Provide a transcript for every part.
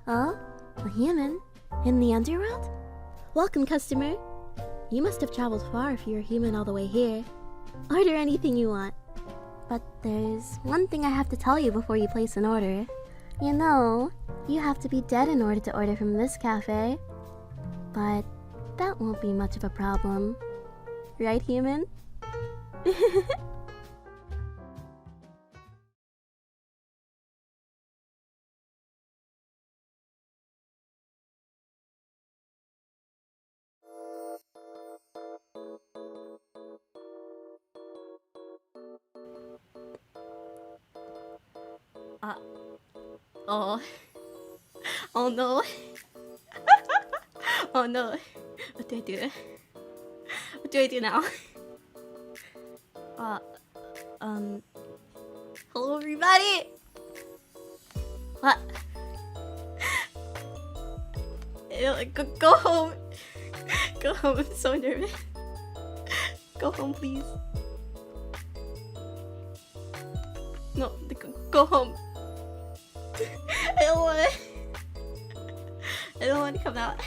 Oh? A human? In the underworld? Welcome, customer. You must have traveled far if you're a human all the way here. Order anything you want. But there's one thing I have to tell you before you place an order. You know, you have to be dead in order to order from this cafe. But that won't be much of a problem. Right, human? Oh. Oh no. Oh no. What do I do? What do I do now? Hello everybody! What? Go home. Go home, I'm so nervous. Go home, please. No, go home. I don't wanna. I don't wanna come out.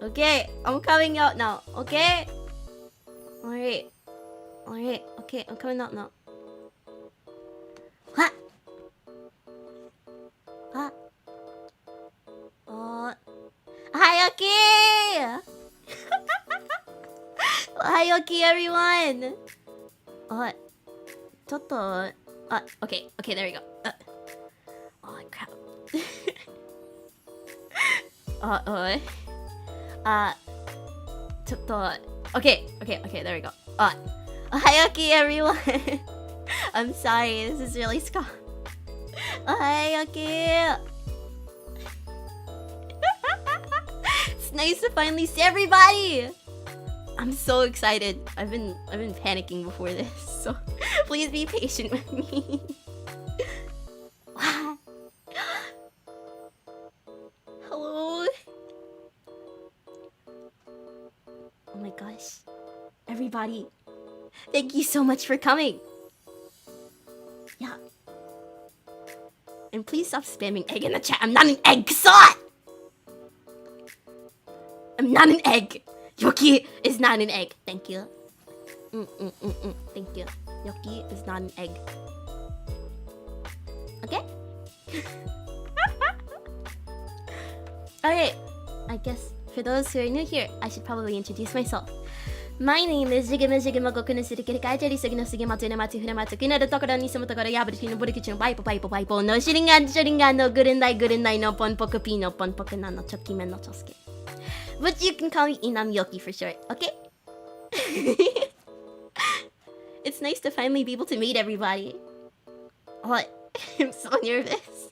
Okay, I'm coming out now, okay? Alright. Alright, okay, I'm coming out now. What? What? Oh. Ohayoki! Ohayoki, everyone! Okay, there we go. Oh, crap. Okay, there we go. Ohayoki, everyone! I'm sorry, this is really scary. Ohayoki! It's nice to finally see everybody! I'm so excited. I've been panicking before this, so please be patient with me. Hello. Oh my gosh. Everybody. Thank you so much for coming. Yeah. And please stop spamming egg in the chat. I'm not an egg, Kasat! I'm not an egg. Yoki is not an egg. Thank you. Thank you. Yoki is not an egg. Okay? Alright. I guess for those who are new here, I should probably introduce myself. My name is Jigama Jigama Goku no Surikiri Kaijari Sugino Sugimatsu Namatsu Hiramatsu Kina the Tokoro ni Samotokoro Yabuchi no Burikichi no Baipo no Sharingan no Gurundai no Ponpoku Pi no Ponpoku no Chokimen no Chosuke. But you can call me Inami Yoki for short, okay? It's nice to finally be able to meet everybody. What? I'm so nervous.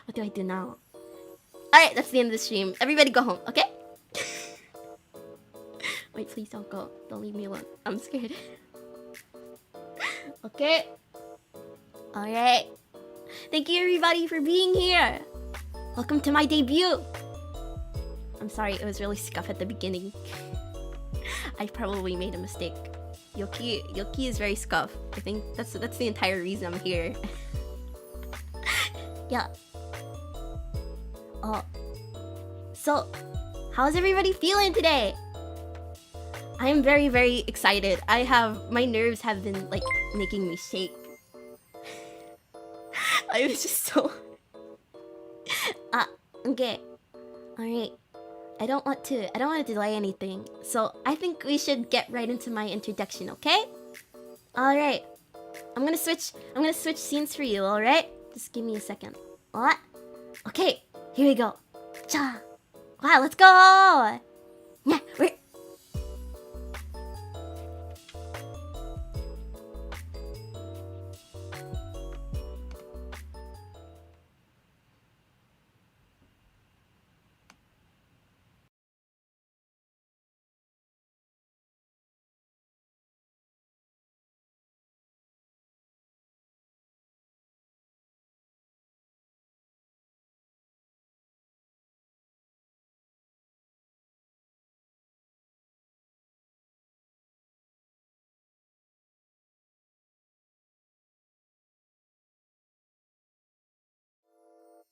What do I do now? Alright, that's the end of the stream. Everybody go home, okay? Wait, please don't go. Don't leave me alone. I'm scared. Okay. Alright. Thank you everybody for being here. Welcome to my debut. I'm sorry, it was really scuff at the beginning. I probably made a mistake. Yoki is very scuff. I think that's the entire reason I'm here. Yeah. So, how's everybody feeling today? I'm very, very excited. My nerves have been like making me shake. I was just so okay. Alright. I don't want to delay anything. So I think we should get right into my introduction, okay? Alright. I'm gonna switch scenes for you, alright? Just give me a second. What? Okay, here we go. Cha! Wow, let's go! Yeah, we're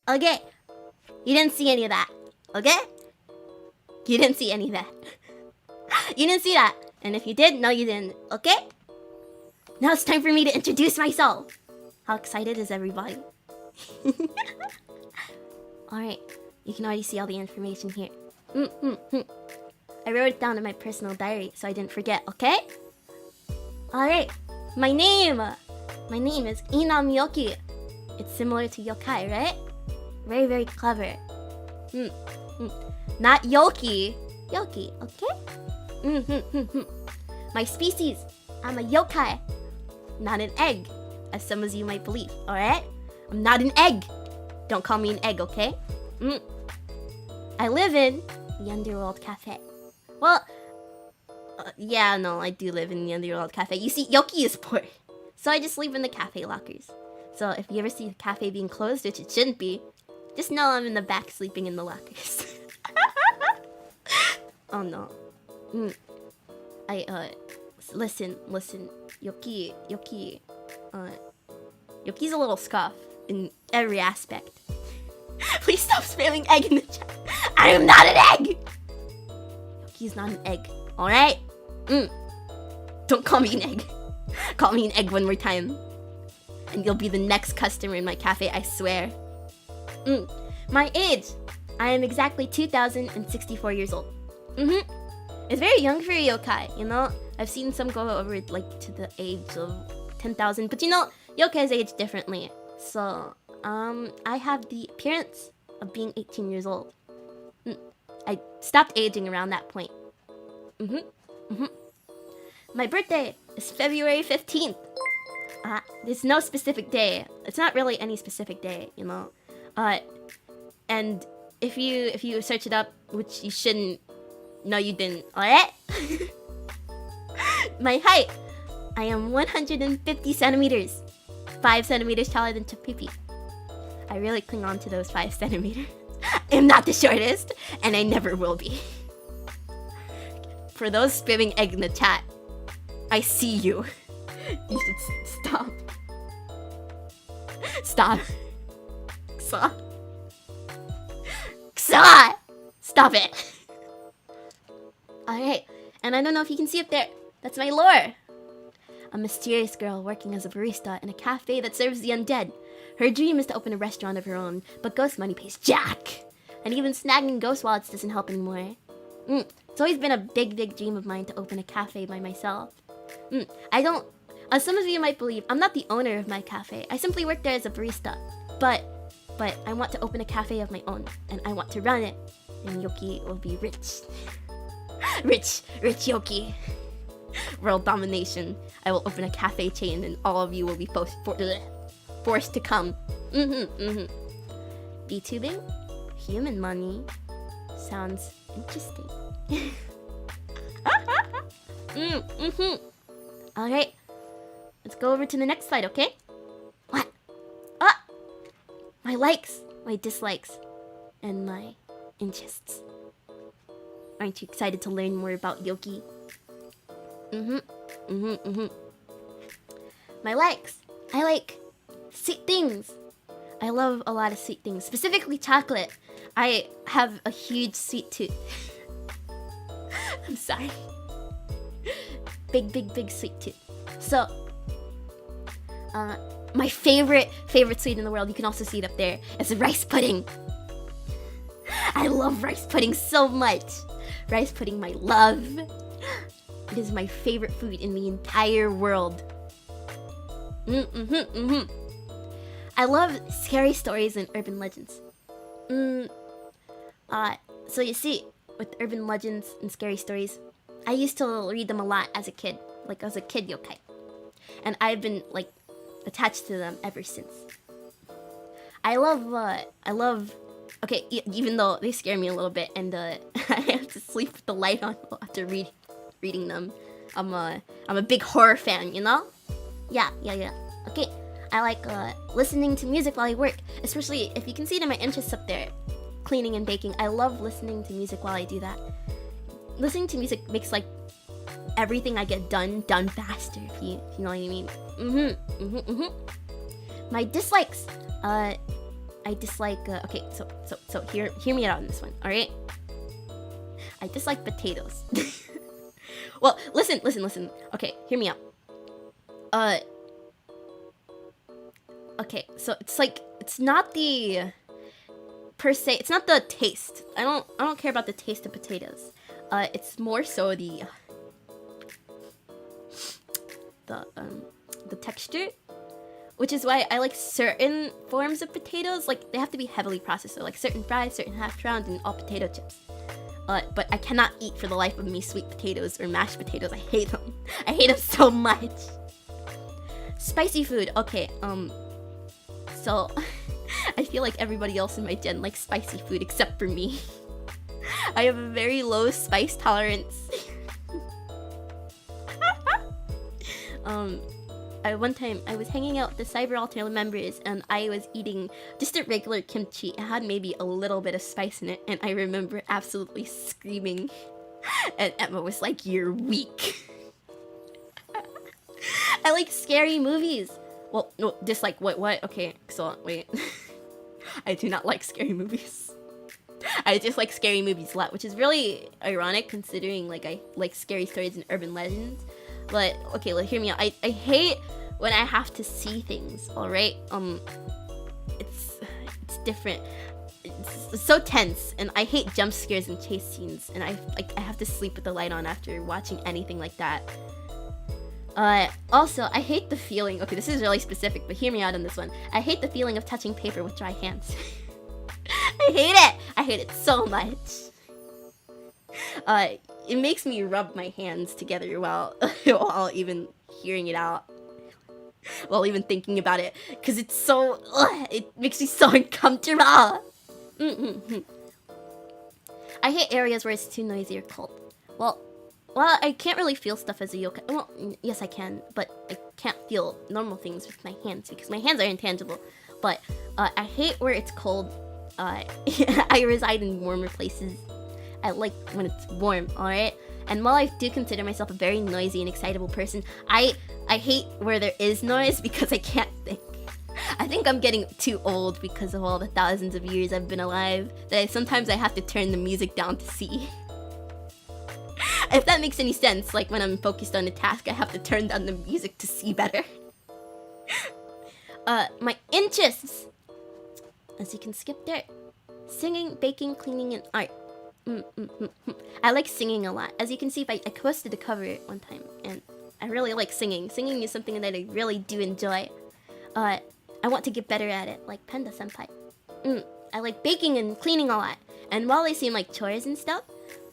Okay. You didn't see any of that. Okay? You didn't see any of that. You didn't see that. And if you did, no you didn't. Okay? Now it's time for me to introduce myself. How excited is everybody? Alright. You can already see all the information here. I wrote it down in my personal diary so I didn't forget, okay? Alright. My name is Inami Yoki. It's similar to yokai, right? Very, very clever. Not Yoki. Yoki, okay? My species, I'm a yokai. Not an egg, as some of you might believe, alright? I'm not an egg. Don't call me an egg, okay? I live in the Underworld Cafe. Well, yeah, no, I do live in the Underworld Cafe. You see, Yoki is poor, so I just sleep in the cafe lockers. So if you ever see the cafe being closed, which it shouldn't be, just know I'm in the back sleeping in the lockers. Oh no. Listen, Yoki, Yoki's a little scuff in every aspect. Please stop spamming egg in the chat. I am not an egg! Yoki's not an egg, alright? Don't call me an egg. Call me an egg one more time. And you'll be the next customer in my cafe, I swear. My age. I am exactly 2,064 years old. It's very young for a yokai, you know? I've seen some go over like to the age of 10,000, but you know, yokais age differently. So, I have the appearance of being 18 years old. I stopped aging around that point. My birthday is February 15th. There's no specific day. It's not really any specific day, you know? And if you search it up, which you shouldn't, no you didn't, alright? My height, I am 150 centimeters. 5 centimeters taller than Chapipi. I really cling on to those 5 centimeters. I'm not the shortest, and I never will be. For those spamming egg in the chat, I see you. You should stop. Stop. Stop it. Alright, and I don't know if you can see up there. That's my lore. A mysterious girl working as a barista in a cafe that serves the undead. Her dream is to open a restaurant of her own, but ghost money pays jack. And even snagging ghost wallets doesn't help anymore. It's always been a big dream of mine to open a cafe by myself. I don't... As some of you might believe, I'm not the owner of my cafe. I simply work there as a barista. But I want to open a cafe of my own, and I want to run it. And Yoki will be rich. Rich Yoki. World domination. I will open a cafe chain, and all of you will be forced to come. VTubing? Human money? Sounds interesting. Alright. Let's go over to the next slide, okay? What? My likes, my dislikes, and my interests. Aren't you excited to learn more about Yoki? My likes. I like sweet things. I love a lot of sweet things, specifically chocolate. I have a huge sweet tooth. I'm sorry. Big sweet tooth. So, my favorite sweet in the world, you can also see it up there, is rice pudding. I love rice pudding so much. Rice pudding, my love. It is my favorite food in the entire world. I love scary stories and urban legends. So you see, with urban legends and scary stories, I used to read them a lot as a kid. Like, as a kid yokai. And I've been, like, attached to them ever since. I love... Okay, even though they scare me a little bit, and I have to sleep with the light on after reading them. I'm a big horror fan, you know? Yeah. Okay, I like listening to music while I work, especially if you can see it in my interests up there, cleaning and baking. I love listening to music while I do that. Listening to music makes like everything I get done faster, if you know what I mean. My dislikes, I dislike. Okay, so hear me out on this one. All right. I dislike potatoes. Well, listen. Okay, hear me out. Okay, so it's not the per se. It's not the taste. I don't care about the taste of potatoes. It's more so the texture, which is why I like certain forms of potatoes. Like, they have to be heavily processed, so like certain fries, certain hash browns, and all potato chips. But I cannot eat for the life of me sweet potatoes or mashed potatoes. I hate them. I hate them so much. Spicy food. Okay, so I feel like everybody else in my gen likes spicy food except for me. I have a very low spice tolerance. One time I was hanging out with the Cyber Alternate members and I was eating just a regular kimchi. It had maybe a little bit of spice in it, and I remember absolutely screaming. And Emma was like, "You're weak." I like scary movies. Well, no, dislike what? Okay, so wait. I do not like scary movies. I just like scary movies a lot, which is really ironic considering like I like scary stories and urban legends. But okay, hear me out. I hate when I have to see things. All right, it's different. It's so tense, and I hate jump scares and chase scenes. And I have to sleep with the light on after watching anything like that. Also, I hate the feeling. Okay, this is really specific, but hear me out on this one. I hate the feeling of touching paper with dry hands. I hate it. I hate it so much. It makes me rub my hands together while even hearing it out, while even thinking about it, because it's so it makes me so uncomfortable. I hate areas where it's too noisy or cold. Well, I can't really feel stuff as a yokai. Well, yes I can, but I can't feel normal things with my hands because my hands are intangible. But I hate where it's cold. I reside in warmer places. I like when it's warm, alright? And while I do consider myself a very noisy and excitable person, I hate where there is noise because I can't think. I think I'm getting too old because of all the thousands of years I've been alive that sometimes I have to turn the music down to see. If that makes any sense, like when I'm focused on a task, I have to turn down the music to see better. My interests. As you can skip there. Singing, baking, cleaning, and art. I like singing a lot. As you can see, I posted a cover one time, and I really like singing. Singing is something that I really do enjoy. I want to get better at it, like Panda Senpai. I like baking and cleaning a lot. And while they seem like chores and stuff,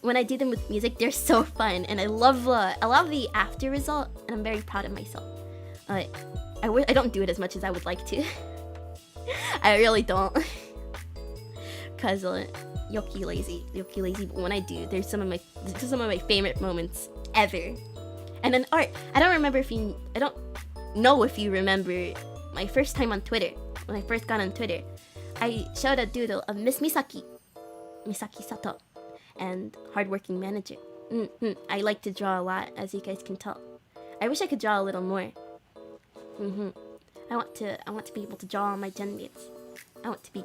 when I do them with music, they're so fun, and I love the after result, and I'm very proud of myself. I don't do it as much as I would like to. I really don't. Cause Yoki lazy, but when I do, there's some of my favorite moments ever. And then art. I don't know if you remember my first time on Twitter. When I first got on Twitter, I showed a doodle of Miss Misaki Sato, and hardworking manager. I like to draw a lot, as you guys can tell. I wish I could draw a little more. I want to be able to draw on my gen mates. I want to be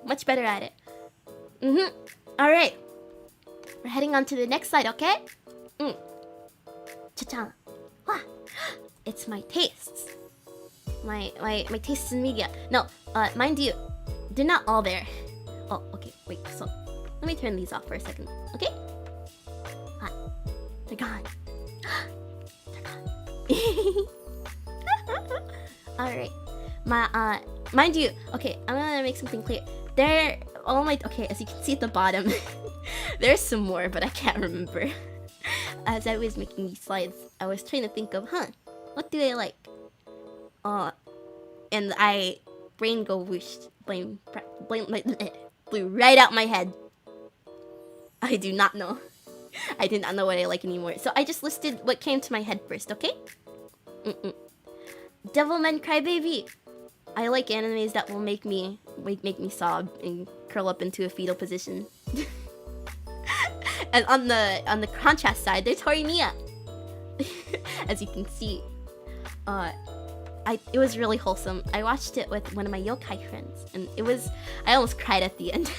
much better at it. Alright. We're heading on to the next slide, okay? Cha-cha. Wow. It's my tastes. My tastes in media. No, mind you, they're not all there. Oh, okay, wait, so let me turn these off for a second, okay? They're gone. They're gone. Alright. Mind you, okay, I'm gonna make something clear. Okay, as you can see at the bottom, there's some more, but I can't remember. As I was making these slides, I was trying to think of, what do I like? And brain go whoosh, blame, blew right out my head. I do not know. I did not know what I like anymore. So I just listed what came to my head first, okay? Devilman Crybaby. I like animes that will make me sob and curl up into a fetal position. And on the contrast side, there's Horimiya. As you can see, I it was really wholesome. I watched it with one of my yokai friends, and I almost cried at the end.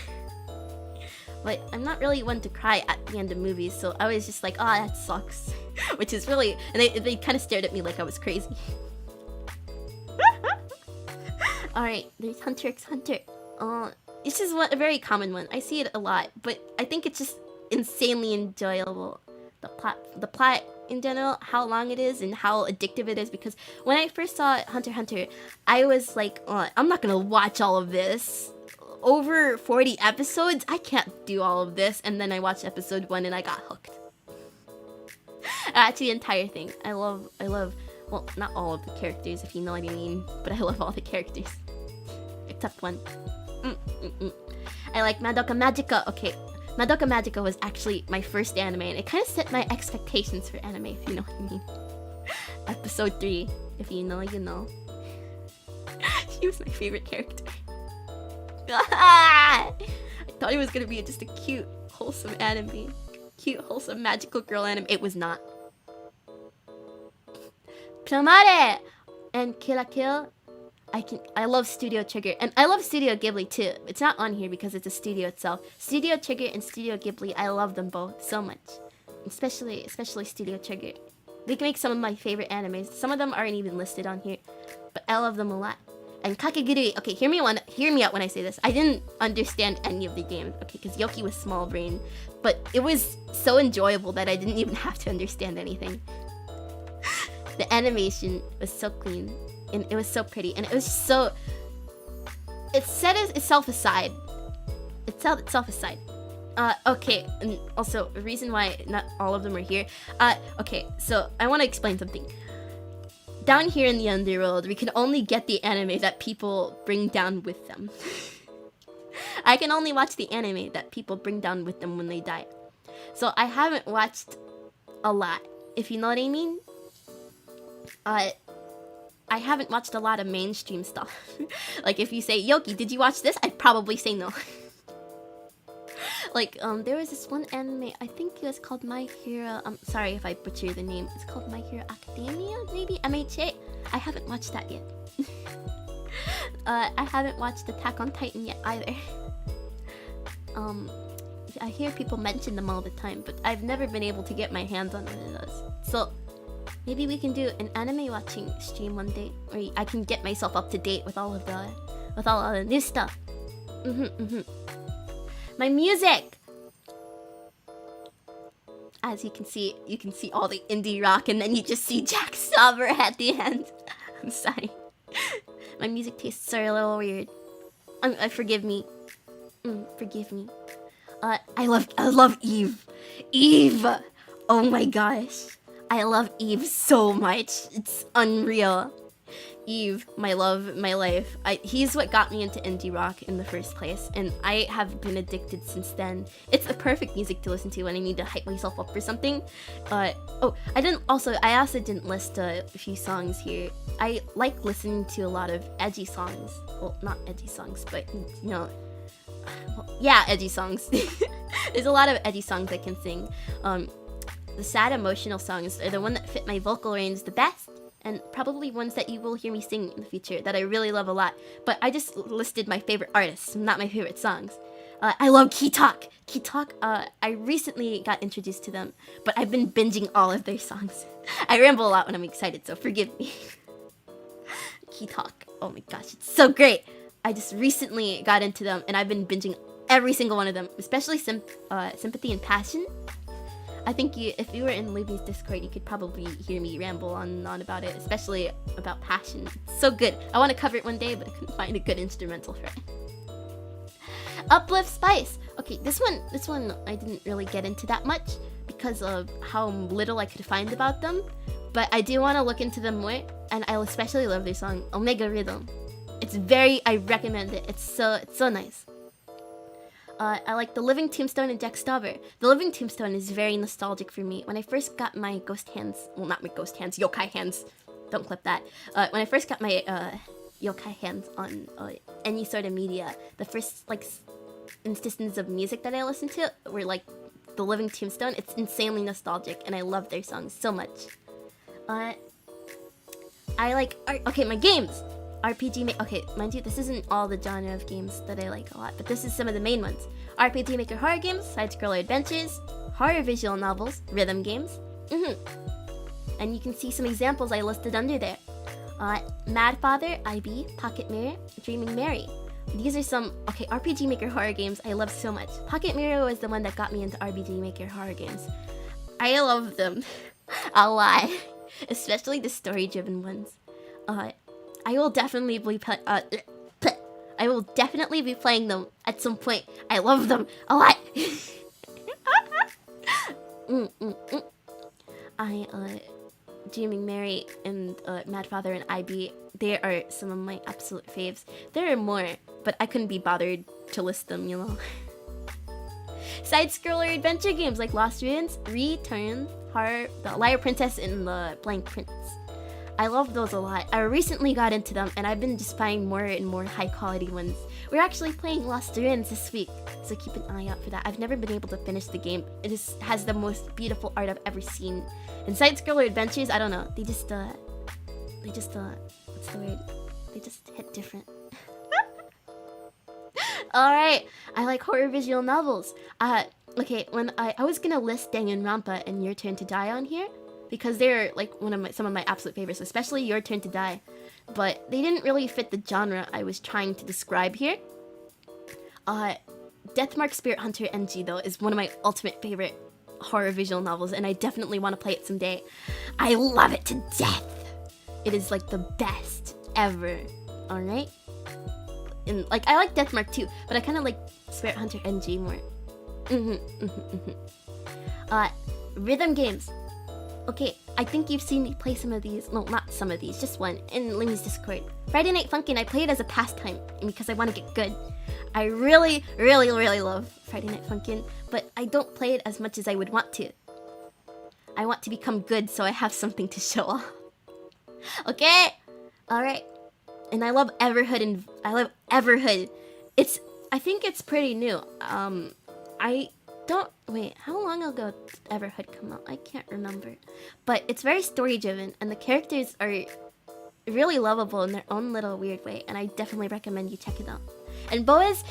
But I'm not really one to cry at the end of movies, so I was just like, oh, that sucks. Which is really, and they kind of stared at me like I was crazy. Alright, there's Hunter x Hunter. It's just a very common one. I see it a lot, but I think it's just insanely enjoyable. The plot in general, how long it is and how addictive it is, because when I first saw Hunter x Hunter, I was like, oh, I'm not gonna watch all of this. Over 40 episodes? I can't do all of this. And then I watched episode 1 and I got hooked. Actually, the entire thing. I love, well, not all of the characters, if you know what I mean, but I love all the characters. Except one. I like Madoka Magica. Okay, Madoka Magica was actually my first anime, and it kind of set my expectations for anime, if you know what I mean. Episode 3, if you know, you know. She was my favorite character. I thought it was gonna be just a cute, wholesome anime. Cute, wholesome, magical girl anime. It was not. Promare and Kill la Kill. I love Studio Trigger, and I love Studio Ghibli too. It's not on here because it's a studio itself. Studio Trigger and Studio Ghibli, I love them both so much. Especially Studio Trigger. They can make some of my favorite animes. Some of them aren't even listed on here, but I love them a lot. And Kakegurui, okay, hear me out when I say this. I didn't understand any of the games, okay, because Yoki was small brain, but it was so enjoyable that I didn't even have to understand anything. The animation was so clean, and it was so pretty, and it was so... It set itself aside. It set itself aside. Okay, and also, the reason why not all of them are here... okay, so I want to explain something. Down here in the underworld, we can only get the anime that people bring down with them. I can only watch the anime that people bring down with them when they die. So I haven't watched a lot, if you know what I mean. I haven't watched a lot of mainstream stuff. Like if you say, Yoki, did you watch this? I'd probably say no. Like, there was this one anime, I think it was called My Hero... I'm sorry if I butcher the name. It's called My Hero Academia, maybe? MHA? I haven't watched that yet. I haven't watched Attack on Titan yet either. I hear people mention them all the time, but I've never been able to get my hands on one of those. So, maybe we can do an anime watching stream one day, where I can get myself up to date with all of the new stuff. My music! As you can see all the indie rock, and then you just see Jack Sauber at the end. I'm sorry. My music tastes are a little weird. Forgive me. Forgive me. I love Eve. Eve! Oh my gosh. I love Eve so much. It's unreal. Eve, my love, my life. He's what got me into indie rock in the first place, and I have been addicted since then. It's the perfect music to listen to when I need to hype myself up for something. I also didn't list a few songs here. I like listening to a lot of edgy songs. Well, not edgy songs, but you know, yeah, edgy songs. There's a lot of edgy songs I can sing. The sad emotional songs are the one that fit my vocal range the best, and probably ones that you will hear me sing in the future that I really love a lot. But I just listed my favorite artists, not my favorite songs. I love Key Talk. Key Talk, I recently got introduced to them, but I've been binging all of their songs. I ramble a lot when I'm excited, so forgive me. Key Talk, oh my gosh, it's so great. I just recently got into them, and I've been binging every single one of them, especially Sympathy and Passion. I think if you were in Luby's Discord, you could probably hear me ramble on and on about it, especially about Passion. It's so good. I want to cover it one day, but I couldn't find a good instrumental for it. Uplift Spice. Okay, this one I didn't really get into that much because of how little I could find about them, but I do want to look into them more, and I especially love their song Omega Rhythm. I recommend it. It's so nice. I like The Living Tombstone and Jack Stauber. The Living Tombstone is very nostalgic for me. When I first got my ghost hands, well, not my ghost hands, yokai hands. Don't clip that. When I first got my yokai hands on any sort of media, the first instances of music that I listened to were like The Living Tombstone. It's insanely nostalgic, and I love their songs so much. I like okay, my games. Okay, mind you, this isn't all the genre of games that I like a lot, but this is some of the main ones. RPG Maker horror games, side-scroller adventures, horror visual novels, rhythm games. And you can see some examples I listed under there. Mad Father, IB, Pocket Mirror, Dreaming Mary. These are some, okay, RPG Maker horror games I love so much. Pocket Mirror was the one that got me into RPG Maker horror games. I love them a lot, especially the story-driven ones. I will definitely be playing them at some point. I love them a lot. Dreaming Mary and Mad Father and IB, they are some of my absolute faves. There are more, but I couldn't be bothered to list them, you know. Side-scroller adventure games like Lost Ruins, Return, Horror, The Liar Princess, and The Blank Prince. I love those a lot. I recently got into them, and I've been just buying more and more high-quality ones. We're actually playing Lost Ruins this week, so keep an eye out for that. I've never been able to finish the game. It has the most beautiful art I've ever seen. And side-scroller adventures, I don't know. They just what's the word? They just hit different. Alright, I like horror visual novels. Okay, when I was gonna list Danganronpa and Your Turn to Die on here, because they're like some of my absolute favorites, especially Your Turn to Die. But they didn't really fit the genre I was trying to describe here. Deathmark Spirit Hunter NG though is one of my ultimate favorite horror visual novels, and I definitely want to play it someday. I love it to death. It is like the best ever. Alright? And like I like Deathmark too, but I kinda like Spirit Hunter NG more. Rhythm games. Okay, I think you've seen me play some of these. No, not some of these, just one in Limmy's Discord. Friday Night Funkin', I play it as a pastime and because I want to get good. I really, really, really love Friday Night Funkin', but I don't play it as much as I would want to. I want to become good so I have something to show off. Okay? Alright. And I love Everhood, I think it's pretty new. Wait, how long ago did Everhood come out? I can't remember. But it's very story-driven, and the characters are really lovable in their own little weird way, and I definitely recommend you check it out. And Boaz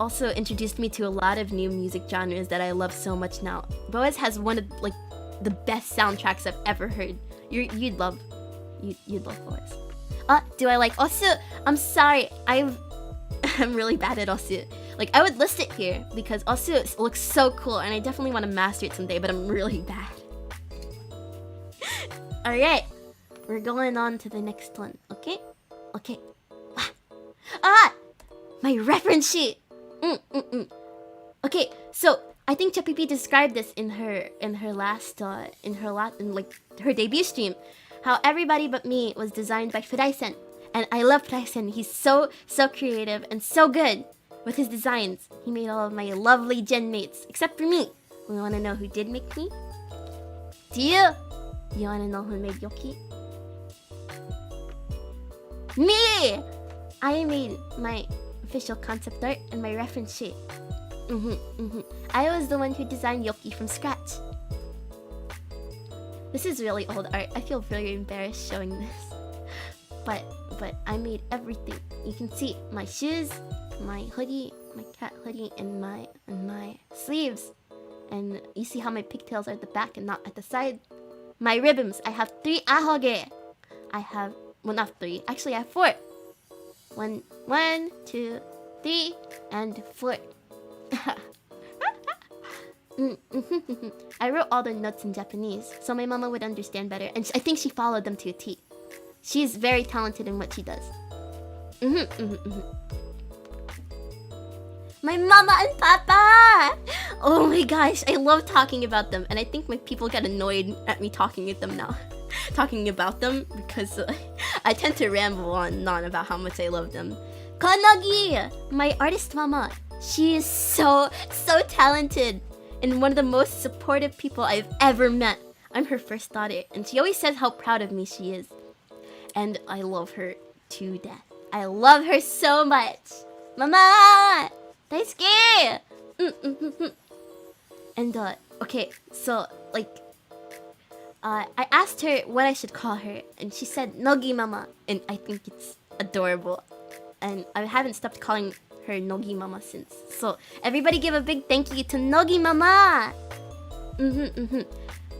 also introduced me to a lot of new music genres that I love so much now. Boaz has one of like the best soundtracks I've ever heard. You'd love Boaz. Do I like Osu? I'm sorry, I'm really bad at Osu. Like, I would list it here because Osu looks so cool and I definitely want to master it someday, but I'm really bad. Alright, we're going on to the next one, okay? Okay. My reference sheet! Okay, so I think Chapipi described this in her debut stream. How Everybody But Me was designed by Furai-sen. And I love Furai-sen. He's so creative and so good with his designs. He made all of my lovely gen mates, except for me. You wanna know who did make me? Do you? You wanna know who made Yoki? Me! I made my official concept art and my reference sheet. I was the one who designed Yoki from scratch. This is really old art. I feel very embarrassed showing this. But I made everything. You can see my shoes, my hoodie, my cat hoodie, and my sleeves. And you see how my pigtails are at the back and not at the side. My ribbons. I have 3 ahoge. I have, well, not 3. Actually, I have 4. 1, 2, 3, and 4. I wrote all the notes in Japanese, so my mama would understand better, and I think she followed them to a T. She's very talented in what she does. My mama and papa! Oh my gosh, I love talking about them, and I think my people get annoyed at me talking at them now. Talking about them, because I tend to ramble on and on about how much I love them. Konogi! My artist mama. She is so talented, and one of the most supportive people I've ever met. I'm her first daughter, and she always says how proud of me she is. And I love her to death. I love her so much. Mama! Daisuke! And, okay, so, like, I asked her what I should call her, and she said Nogi Mama, and I think it's adorable. And I haven't stopped calling her Nogi Mama since. So everybody give a big thank you to Nogi Mama!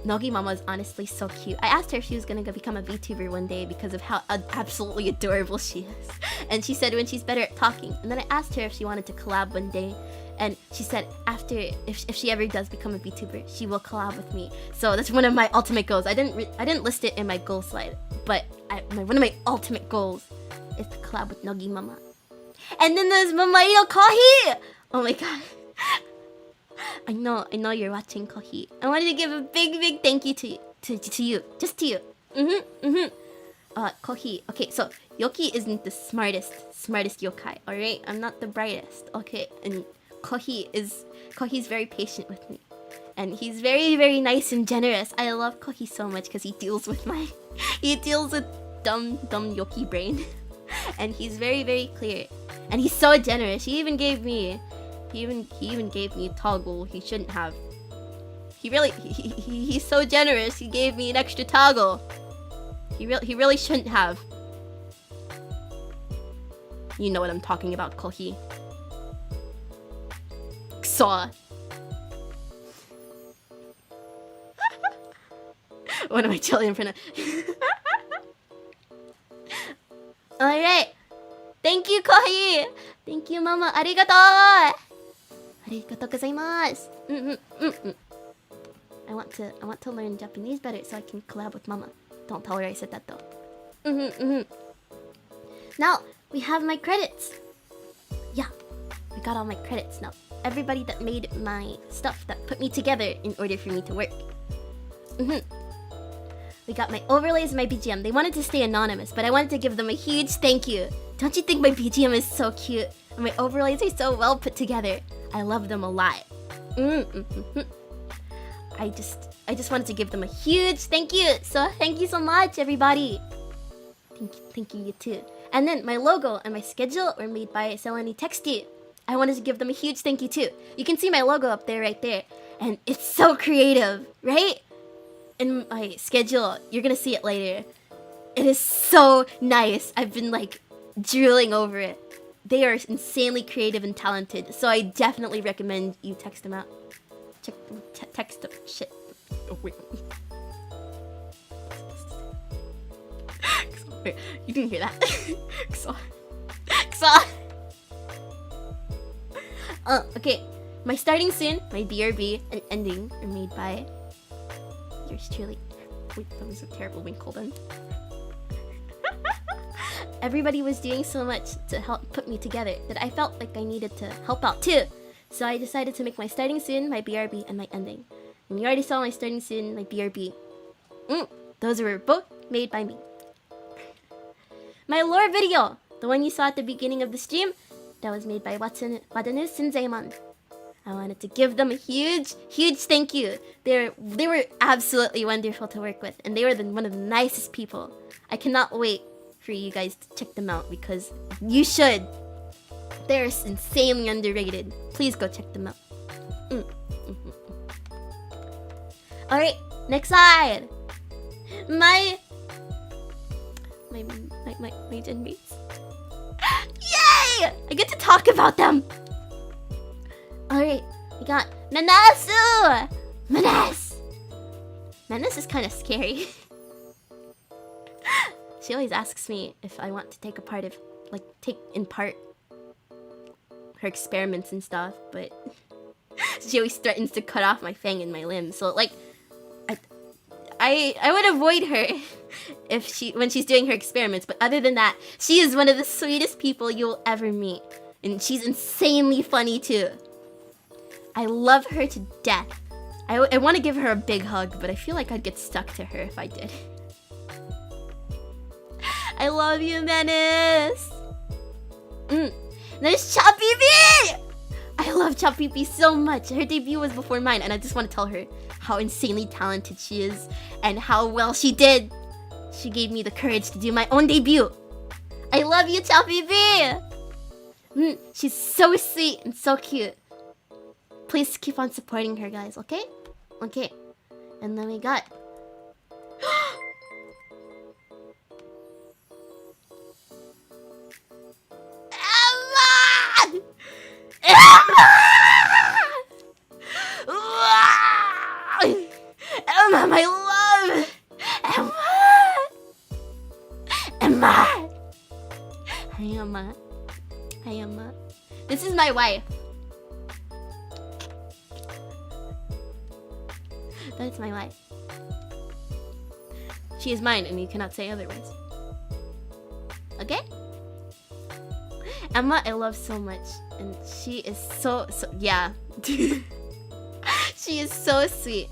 Nogi Mama is honestly so cute. I asked her if she was gonna become a VTuber one day because of how absolutely adorable she is. And she said when she's better at talking. And then I asked her if she wanted to collab one day. And she said after, if she ever does become a VTuber, she will collab with me. So that's one of my ultimate goals. I didn't list it in my goal slide, but one of my ultimate goals is to collab with Nogi Mama. And then there's Mamayo Kohi! Oh my god. I know you're watching, Kohi. I wanted to give a big thank you to you. Just to you. Kohi. Okay, so Yoki isn't the smartest yokai, alright? I'm not the brightest, okay? And Kohi's very patient with me. And he's very nice and generous. I love Kohi so much because he deals with dumb Yoki brain. And he's very clear. And he's so generous. He even gave me a toggle he shouldn't have. He's so generous. He gave me an extra toggle. He really shouldn't have. You know what I'm talking about, Kohi. Ksaw. What am I telling in front of? Alright. Thank you, Kohi. Thank you, Mama. Arigato. Arigatou gozaimasu. I want to learn Japanese better so I can collab with Mama. Don't tell her I said that though. Now we have my credits. Yeah, we got all my credits now. Everybody that made my stuff, that put me together in order for me to work. We got my overlays and my BGM. They wanted to stay anonymous, but I wanted to give them a huge thank you. Don't you think my BGM is so cute? And my overlays are so well put together. I love them a lot. I just wanted to give them a huge thank you. So thank you so much, everybody. Thank you, you too. And then my logo and my schedule were made by Seleni Texty. I wanted to give them a huge thank you too. You can see my logo up there, right there. And it's so creative, right? In my schedule, you're gonna see it later. It is so nice. I've been like drooling over it. They are insanely creative and talented, so I definitely recommend you text them out. Text them. Shit. Oh, wait. Wait, you didn't hear that. Okay. My starting soon, my BRB, and ending are made by yours truly. Wait, that was a terrible winkle then. Everybody was doing so much to help put me together that I felt like I needed to help out too. So I decided to make my starting soon, my BRB, and my ending. And you already saw my starting soon, my BRB. Those were both made by me. My lore video, the one you saw at the beginning of the stream, that was made by Wadanu Senseiman. I wanted to give them a huge thank you. They were absolutely wonderful to work with, and they were one of the nicest people. I cannot wait for you guys to check them out because you should. They're insanely underrated. Please go check them out. Alright, next slide. My gen mates. Yay! I get to talk about them. Alright, we got Manasu! Menace is kind of scary. She always asks me if I want to take in part her experiments and stuff, but she always threatens to cut off my fang and my limb. So like, I would avoid her when she's doing her experiments. But other than that, she is one of the sweetest people you'll ever meet, and she's insanely funny too. I love her to death. I want to give her a big hug, but I feel like I'd get stuck to her if I did. I love you, Menace! There's Choppy B! I love Choppy B so much. Her debut was before mine, and I just want to tell her how insanely talented she is and how well she did. She gave me the courage to do my own debut. I love you, Choppy B! She's so sweet and so cute. Please keep on supporting her, guys, okay? Okay. And then we got Emma. Hi, Emma. This is my wife. That's my wife. She is mine, and you cannot say otherwise. Okay? Emma, I love so much, and she is so yeah. She is so sweet.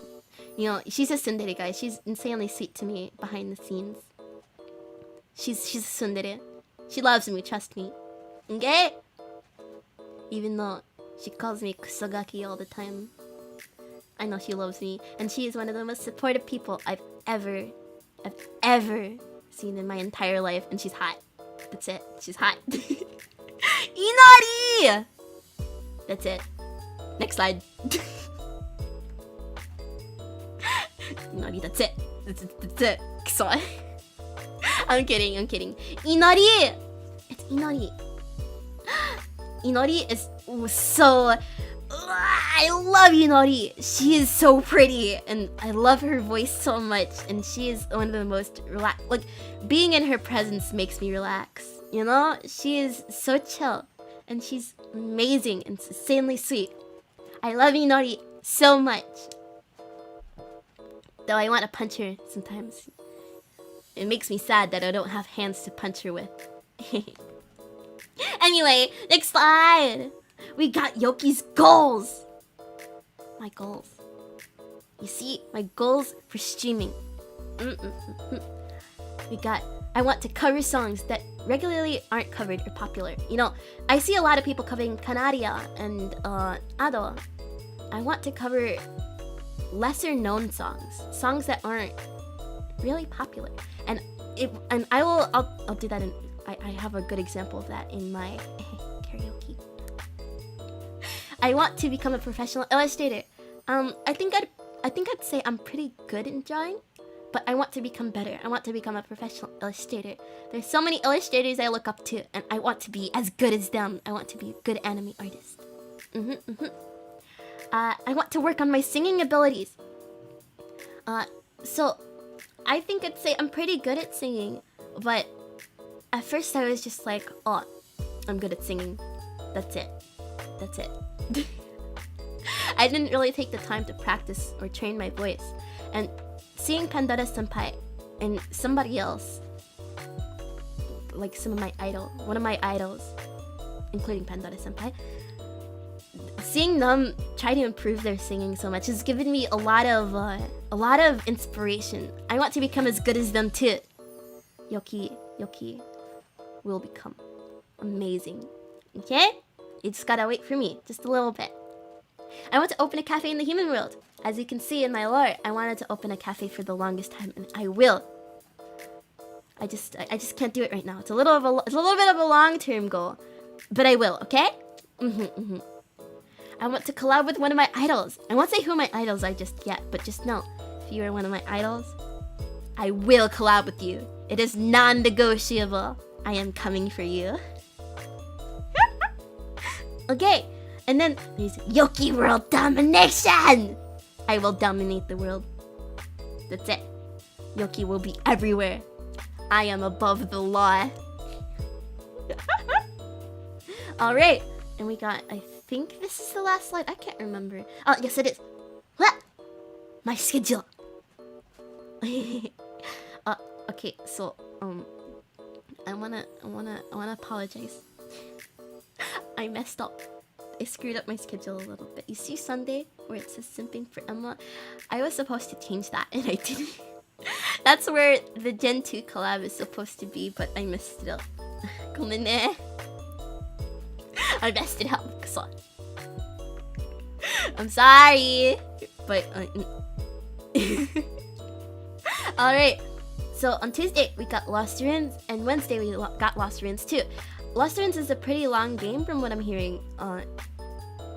You know, she's a tsundere, guys. She's insanely sweet to me behind the scenes. She's a tsundere. She loves me, trust me. Okay? Even though she calls me kusogaki all the time, I know she loves me, and she is one of the most supportive people I've ever seen in my entire life, and she's hot. That's it. She's hot. Inari! That's it. Next slide. Inari, that's it. That's it. So, I'm kidding. Inari! It's Inari. Inari is so... I love Inari. She is so pretty, and I love her voice so much, and she is one of the most like, being in her presence makes me relax. You know, she is so chill, and she's amazing and insanely sweet. I love Inari so much. Though I want to punch her sometimes. It makes me sad that I don't have hands to punch her with. Anyway, next slide. We got Yoki's goals. My goals. You see, my goals for streaming. We got, I want to cover songs that regularly aren't covered or popular. You know, I see a lot of people covering Kanaria and Ado. I want to cover lesser known songs that aren't really popular. And I'll do that in, I have a good example of that in my karaoke. I want to become a professional illustrator. I think I'd say I'm pretty good in drawing, but I want to become better. I want to become a professional illustrator. There's so many illustrators I look up to, and I want to be as good as them. I want to be a good anime artist. I want to work on my singing abilities. So I think I'd say I'm pretty good at singing, but at first I was just like, oh, I'm good at singing. That's it. I didn't really take the time to practice or train my voice. And seeing Pandora Senpai and somebody else, like one of my idols, including Pandora Senpai, seeing them try to improve their singing so much has given me a lot of inspiration. I want to become as good as them too. Yoki will become amazing. Okay? You just gotta wait for me, just a little bit. I want to open a cafe in the human world. As you can see in my lore, I wanted to open a cafe for the longest time, and I will. I just can't do it right now. It's a little bit of a long-term goal, but I will. Okay? I want to collab with one of my idols. I won't say who my idols are just yet, but just know, if you are one of my idols, I will collab with you. It is non-negotiable. I am coming for you. Okay, and then there's Yoki World Domination! I will dominate the world. That's it. Yoki will be everywhere. I am above the law. Alright, and we got, I think this is the last slide. I can't remember. Oh, yes it is. What? My schedule. Okay, so, I wanna apologize. I messed up. I screwed up my schedule a little bit. You see Sunday where it says simping for Emma? I was supposed to change that and I didn't. That's where the Gen 2 collab is supposed to be, but I messed it up. Gomenne. I messed it up. So I'm sorry. But alright. So on Tuesday we got Lost Ruins, and Wednesday we got Lost Ruins too. Lost Ruins is a pretty long game from what I'm hearing.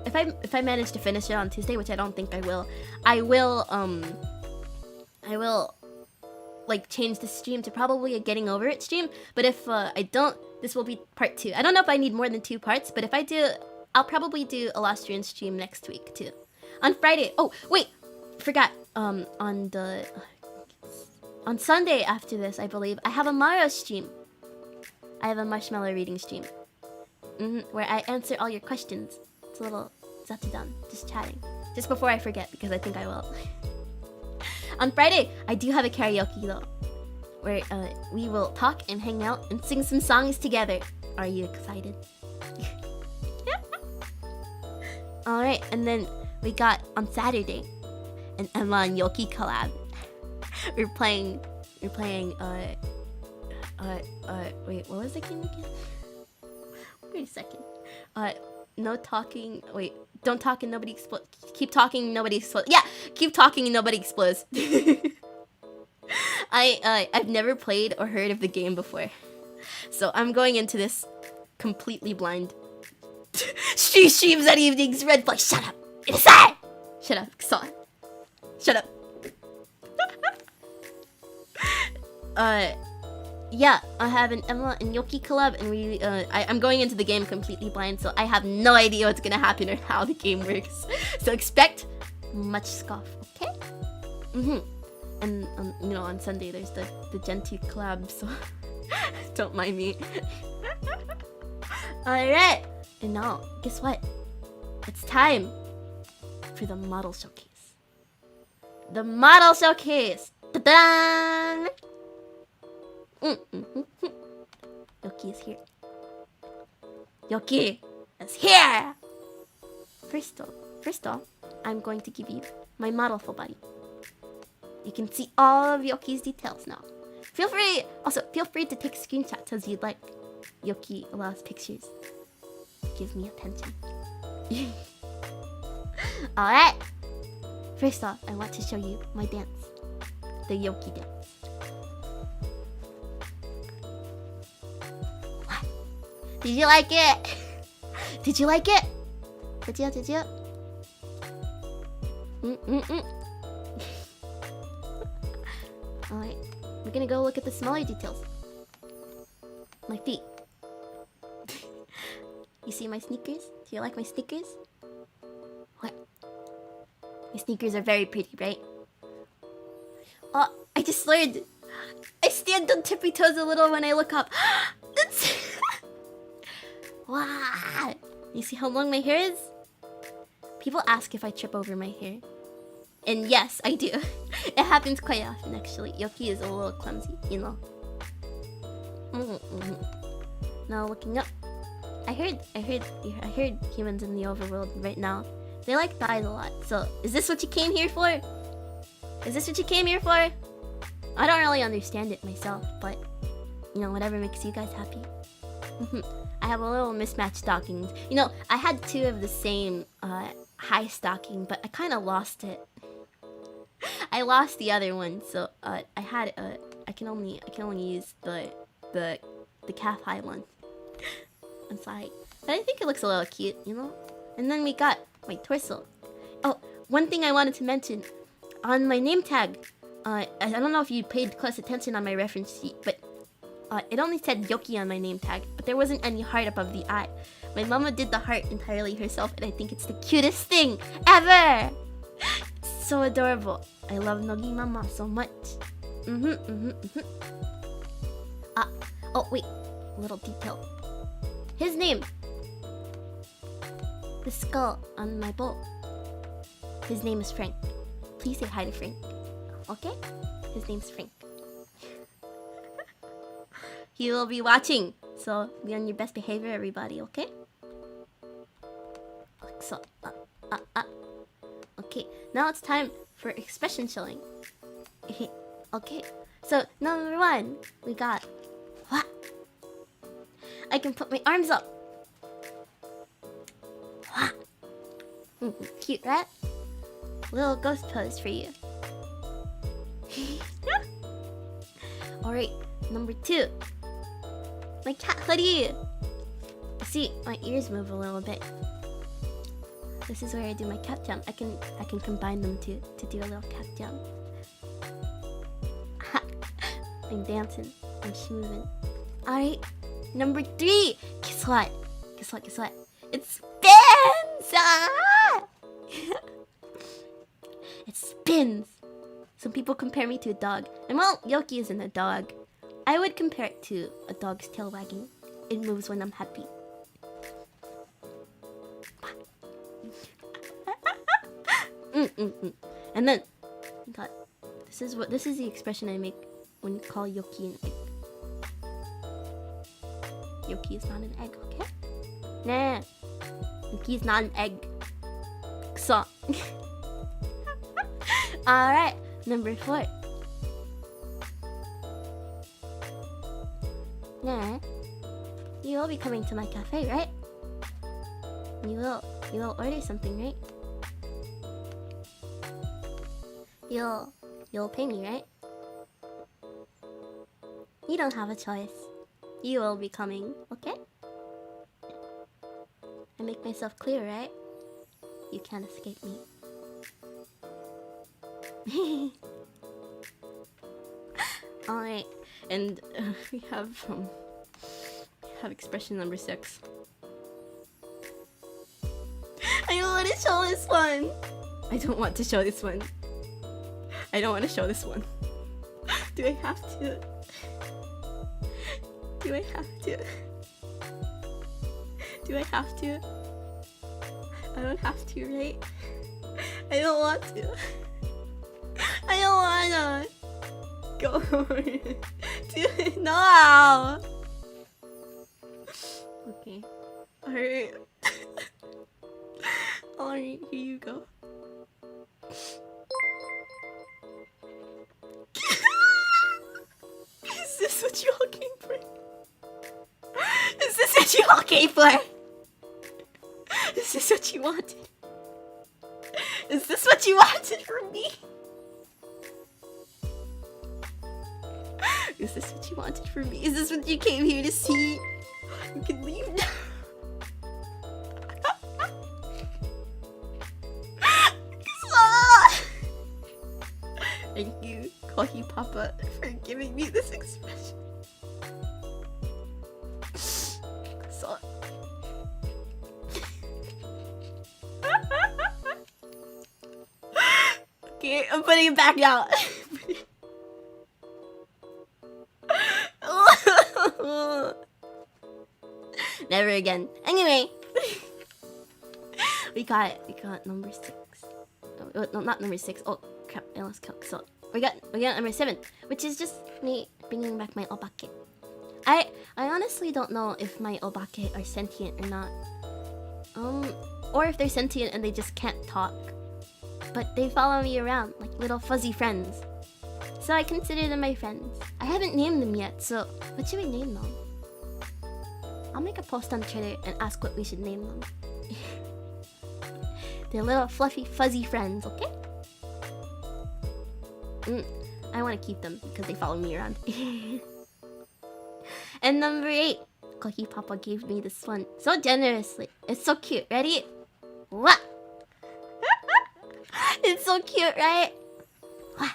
If I manage to finish it on Tuesday, which I don't think I will like change the stream to probably a getting over it stream. But if I don't, this will be part 2. I don't know if I need more than 2 parts, but if I do, I'll probably do a Lost Ruins stream next week too. On Friday. Oh wait, forgot. On Sunday after this, I believe I have a Mario stream. I have a marshmallow reading stream. where I answer all your questions. It's a little zatudan, just chatting. Just before I forget, because I think I will. On Friday, I do have a karaoke though, where we will talk and hang out and sing some songs together. Are you excited? Alright, and then we got on Saturday an Emma and Yoki collab. We're playing wait, what was the game again? Wait a second. No talking, wait, don't talk and nobody explodes. Keep talking and nobody explodes. Yeah, keep talking and nobody explodes. I've never played or heard of the game before. So I'm going into this completely blind. She streams at evenings, red flag. Shut up! Inside! Shut up, Saw. Shut up. Yeah, I have an Emma and Yoki collab, and I'm going into the game completely blind, so I have no idea what's gonna happen or how the game works. So expect much scoff, okay? And you know, on Sunday there's the Gen 2 collab, so don't mind me. Alright, and now, guess what? It's time for the model showcase. The model showcase! Ta-da! Yoki is here. Yoki is here! First off, I'm going to give you my model full body. You can see all of Yoki's details now. Feel free to take screenshots as you'd like. Yoki allows pictures. Give me attention. Alright! First off, I want to show you my dance. The Yoki dance. Did you like it? Did you like it? Did you? Alright, we're gonna go look at the smaller details. My feet. You see my sneakers? Do you like my sneakers? What? My sneakers are very pretty, right? Oh, I just slurred. I stand on tippy toes a little when I look up. That's... Wow! You see how long my hair is? People ask if I trip over my hair. And yes, I do. It happens quite often, actually. Yoki is a little clumsy, you know. Now looking up. I heard humans in the overworld right now, they like thighs a lot. So, is this what you came here for? Is this what you came here for? I don't really understand it myself, but you know, whatever makes you guys happy. I have a little mismatched stockings. You know, I had two of the same high stocking, but I kind of lost it. I lost the other one, so I can only use the calf high one. I'm sorry, but I think it looks a little cute, you know. And then we got my torso. Oh, one thing I wanted to mention on my name tag. I don't know if you paid close attention on my reference sheet, but it only said Yoki on my name tag, but there wasn't any heart above the eye. My mama did the heart entirely herself, and I think it's the cutest thing ever. So adorable. I love Nogi Mama so much. Oh wait, a little detail. His name. The skull on my bowl. His name is Frank. Please say hi to Frank. Okay? His name's Frank. He will be watching, so be on your best behavior, everybody, okay? So, okay, now it's time for expression showing. Okay, so number one, we got what? I can put my arms up. Cute, right? Little ghost pose for you. Alright, number two. My cat hoodie. See, my ears move a little bit. This is where I do my cat jump. I can combine them to do a little cat jump. I'm dancing. I'm schmoovin'. Alright, number three. Guess what? Guess what? It spins! Ah! It spins. Some people compare me to a dog. And well, Yoki isn't a dog. I would compare it to a dog's tail wagging. It moves when I'm happy. And then got this is the expression I make when you call Yoki an egg. Yoki is not an egg, okay? Nah, Yoki is not an egg. So, alright, number 4. Nah, you will be coming to my cafe, right? You will order something, right? You'll pay me, right? You don't have a choice. You will be coming, okay? I make myself clear, right? You can't escape me. Alright, and we have expression number 6. I don't want to show this one. I don't want to show this one. I don't want to show this one. Do I have to? Do I have to? Do I have to? I don't have to, right? I don't want to. I don't wanna. Go for it. Do it now. Okay. Alright. Alright, here you go. Is this what you all came for? Is this what you all came for? Is this what you wanted? Is this what you wanted from me? Is this what you wanted from me? Is this what you came here to see? You can leave now. Thank you, Kohi Papa, for giving me this expression. So okay, I'm putting it back out. Never again. Anyway, we got number 6. No, not number 6. Oh crap! I lost count. So we got number 7, which is just me bringing back my obake. I honestly don't know if my obake are sentient or not. Or if they're sentient and they just can't talk, but they follow me around like little fuzzy friends. So I consider them my friends. I haven't named them yet, so what should we name them? I'll make a post on Twitter and ask what we should name them. They're little fluffy fuzzy friends, okay? I want to keep them because they follow me around. And number 8, Kohi Papa gave me this one so generously. It's so cute. Ready? What? It's so cute, right? What?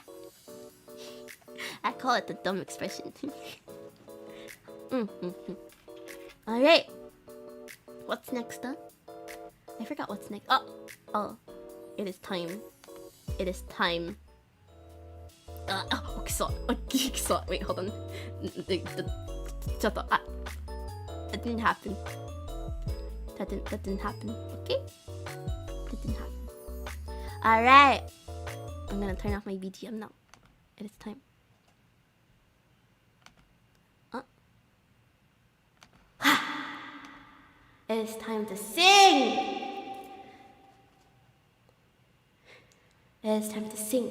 I call it the dumb expression. Alright. What's next up? I forgot what's next. Oh. It is time. It is time. Wait, hold on. That didn't happen. That didn't happen. Okay? That didn't happen. Alright. I'm gonna turn off my BGM now. It is time. It is time to sing! It is time to sing.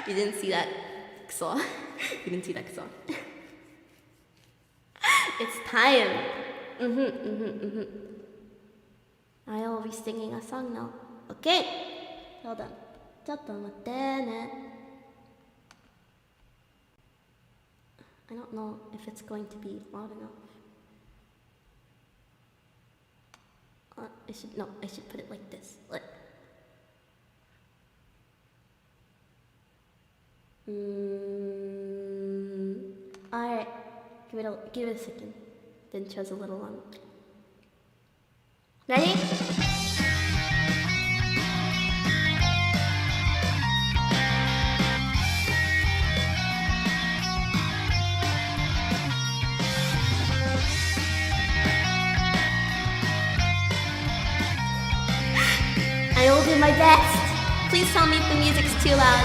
You didn't see that song. You didn't see that song. It's time. I will be singing a song now. Okay. Hold on. ちょっと待ってね. I don't know if it's going to be loud enough. I should put it like this. Alright, give it a second. The intro's a little long. Ready? my best. Please tell me if the music's too loud.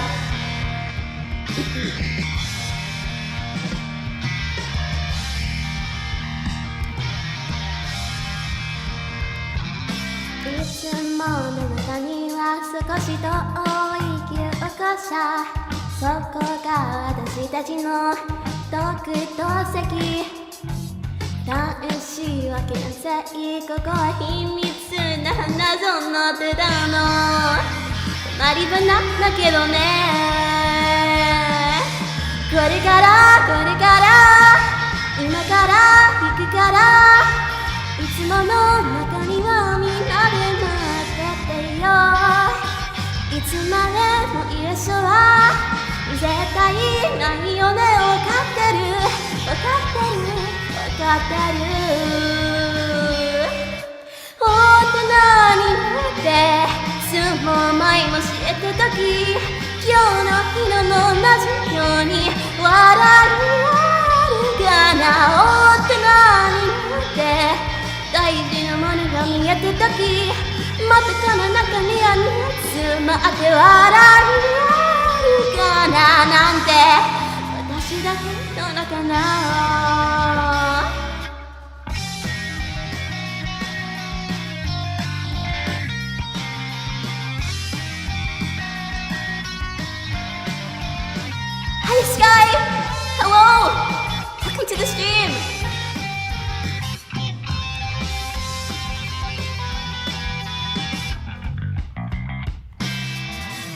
いつもの中には少し遠い記憶さ、そこが私たちの特等席。男子は牽制、ここは秘密な謎の手だの困り場なんだけどね。これから今から行くから、いつもの中にはみんなで待っててよ。いつまでも言えそうは絶対ないよね。わかってるわかってるわかってる。大人になって相撲前も知ってた時、今日の日の同じように笑いあるかな。大人になって大事なものが見えてた時、またこの中にある詰まって笑いあるかななんて、私だけの中な。Hi Sky! Hello! Welcome to the stream!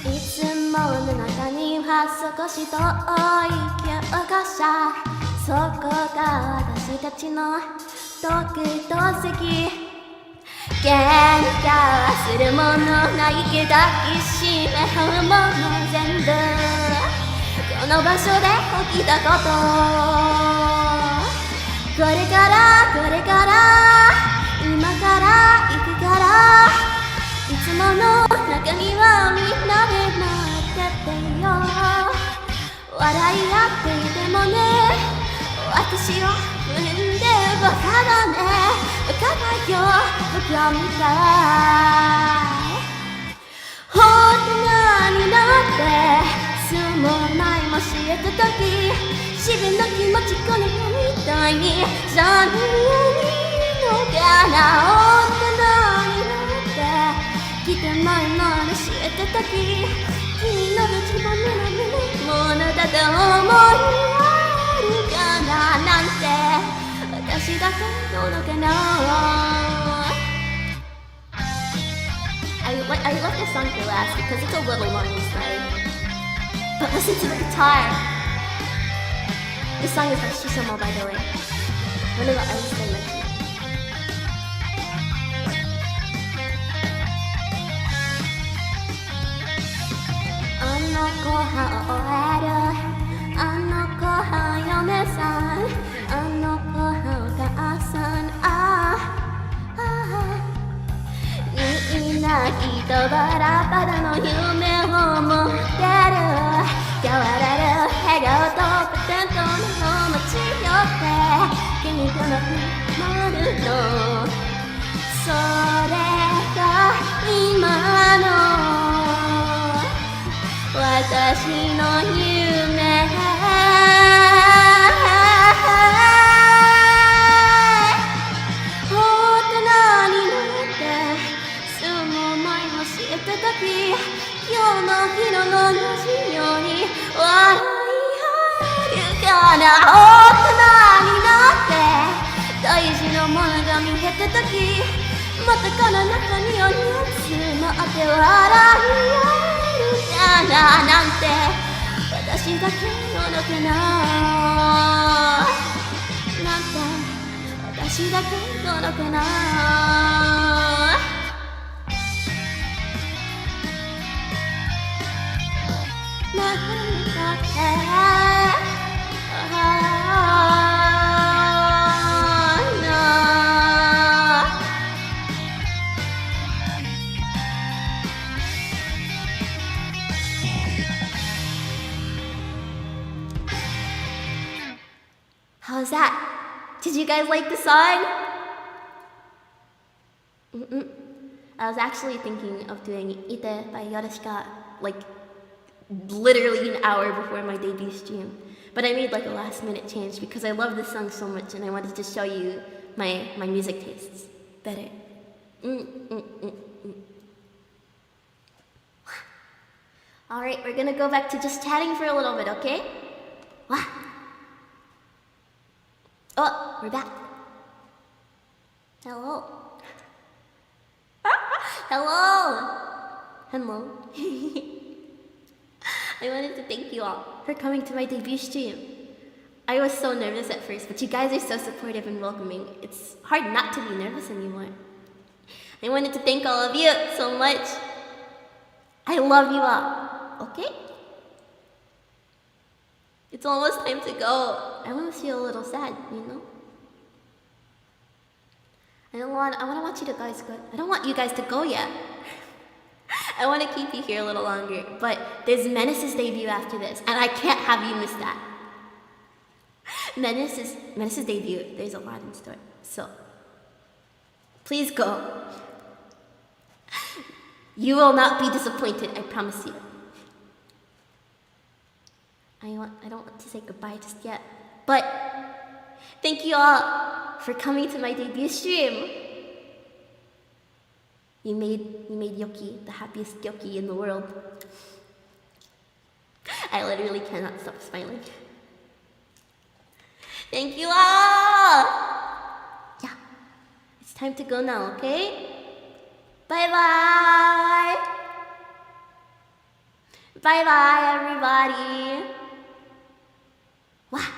いつもの中には少し遠い記憶さ、そこが私たちの特等席。喧嘩はするものないけど抱きしめ合うもの全部この場所で起きたこと。これから今から行くから、いつもの中にはみんなで待っててよ。笑い合っていてもね、私は不変でバカだね。バカだよバカみたい。大人になって相撲前も知ってた時、自分の気持ちこの子みたいにさぬいのかな。大人になって来て前まで知ってた時、君の自分のものだと思いあるかななんて、私だけののかな。I left this song for last because it's a little long inside. But listen to the guitar. This song is by Shisamo, by the way. One of the artists I mentioned. あの子は OL、 あの子は嫁さん、あの子はお母さん、みんなきっとバラバラの夢を持ってる。変わらぬ笑顔とポテントの持ち寄って君とのまるの、それが今の私の夢。大人になって相撲前も知ってた時、今日の日の同じように笑い合えるかな。大人になって大事なものが見えた時、またこの中にある詰まって笑い合えるかななんて、私だけののかななんて、私だけののかな。なんだってHow's that? Did you guys like the song? I was actually thinking of doing Ite by Yorushika like literally an hour before my debut stream. But I made like a last minute change because I love this song so much and I wanted to show you my music tastes better. Alright, we're gonna go back to just chatting for a little bit, okay? Oh, we're back. Hello. Hello. Hello. I wanted to thank you all for coming to my debut stream. I was so nervous at first, but you guys are so supportive and welcoming. It's hard not to be nervous anymore. I wanted to thank all of you so much. I love you all, okay? It's almost time to go. I almost feel a little sad, you know? I want you guys go. I don't want you guys to go yet. I want to keep you here a little longer, but there's Menace's debut after this, and I can't have you miss that. Menace's debut, there's a lot in store, so please go. You will not be disappointed, I promise you. I don't want to say goodbye just yet, but thank you all for coming to my debut stream. You made Yoki the happiest Yoki in the world. I literally cannot stop smiling. Thank you all! Yeah, it's time to go now, okay? Bye-bye! Bye-bye, everybody! Wow.